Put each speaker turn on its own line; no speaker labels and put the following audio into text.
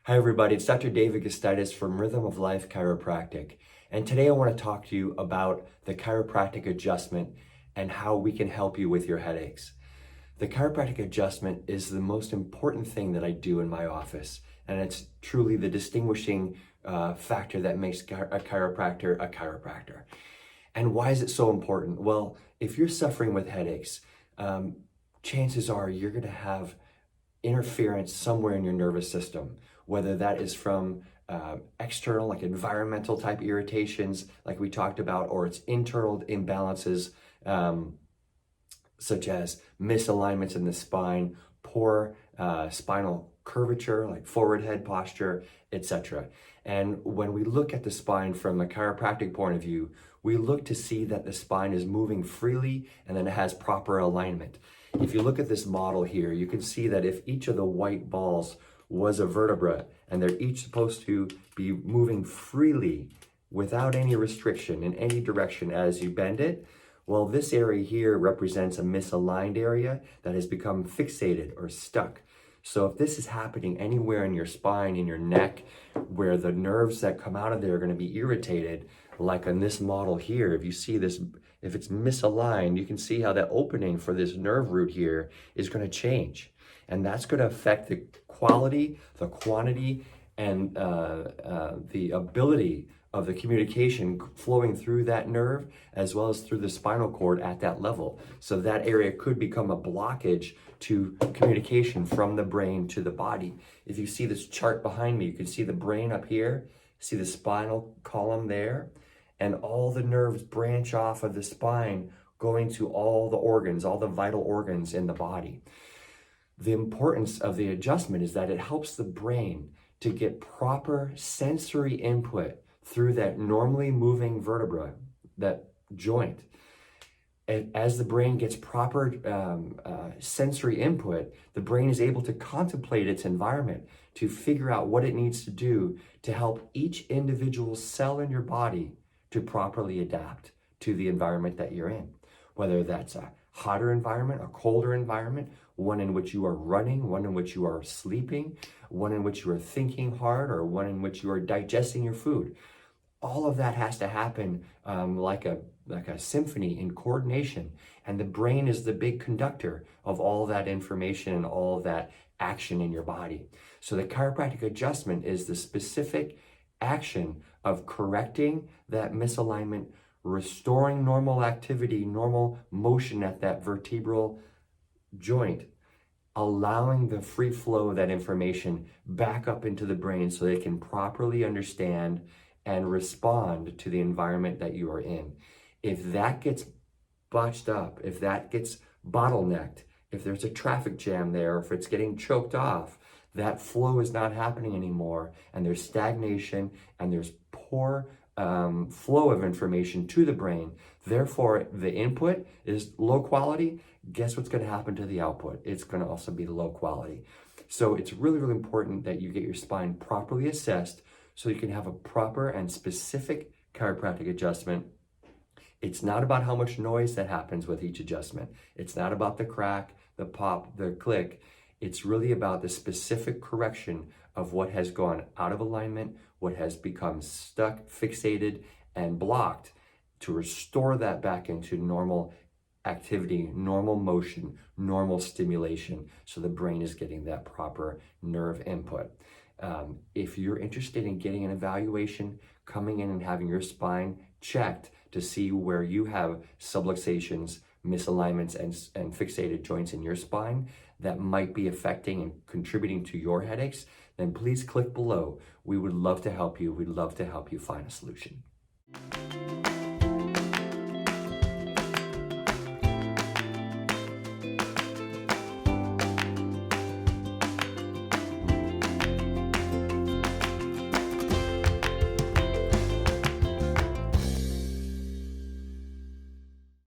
Hi everybody, it's Dr. 𝐀𝐥𝐥𝐸 from Rhythm of Life Chiropractic. And today I want to talk to you about the chiropractic adjustment and how we can help you with your headaches. The chiropractic adjustment is the most important thing that I do in my office. And it's truly the distinguishing factor that makes a chiropractor a chiropractor. And why is it so important? Well, if you're suffering with headaches, chances are you're going to have interference somewhere in your nervous system, whether that is from external, like environmental type irritations, like we talked about, or it's internal imbalances, such as misalignments in the spine, poor spinal curvature, like forward head posture, etc. And when we look at the spine from a chiropractic point of view, we look to see that the spine is moving freely and then it has proper alignment. If you look at this model here, you can see that if each of the white balls was a vertebra and they're each supposed to be moving freely without any restriction in any direction as you bend it, well, this area here represents a misaligned area that has become fixated or stuck. So if this is happening anywhere in your spine, in your neck, where the nerves that come out of there are going to be irritated, like on this model here, if you see this, if it's misaligned, you can see how that opening for this nerve root here is going to change. And that's going to affect the quality, the quantity, and the ability of the communication flowing through that nerve as well as through the spinal cord at that level. So that area could become a blockage to communication from the brain to the body. If you see this chart behind me, you can see the brain up here, see the spinal column there, and all the nerves branch off of the spine going to all the organs, all the vital organs in the body. The importance of the adjustment is that it helps the brain to get proper sensory input through that normally moving vertebra, that joint. And as the brain gets proper sensory input, the brain is able to contemplate its environment, to figure out what it needs to do to help each individual cell in your body to properly adapt to the environment that you're in. Whether that's a hotter environment, a colder environment, one in which you are running, one in which you are sleeping, one in which you are thinking hard, or one in which you are digesting your food. All of that has to happen like a symphony in coordination. And the brain is the big conductor of all that information and all of that action in your body. So the chiropractic adjustment is the specific action of correcting that misalignment, restoring normal activity, normal motion at that vertebral joint, allowing the free flow of that information back up into the brain so they can properly understand and respond to the environment that you are in. If that gets botched up, if that gets bottlenecked, if there's a traffic jam there, if it's getting choked off, that flow is not happening anymore, and there's stagnation and there's poor flow of information to the brain. Therefore, the input is low quality. Guess what's going to happen to the output? It's going to also be low quality. So it's really, really important that you get your spine properly assessed so you can have a proper and specific chiropractic adjustment. It's not about how much noise that happens with each adjustment. It's not about the crack, the pop, the click. It's really about the specific correction of what has gone out of alignment, what has become stuck, fixated, and blocked, to restore that back into normal activity, normal motion, normal stimulation, so the brain is getting that proper nerve input. If you're interested in getting an evaluation, coming in and having your spine checked to see where you have subluxations, misalignments, and fixated joints in your spine that might be affecting and contributing to your headaches, then please click below. We would love to help you. We'd love to help you find a solution.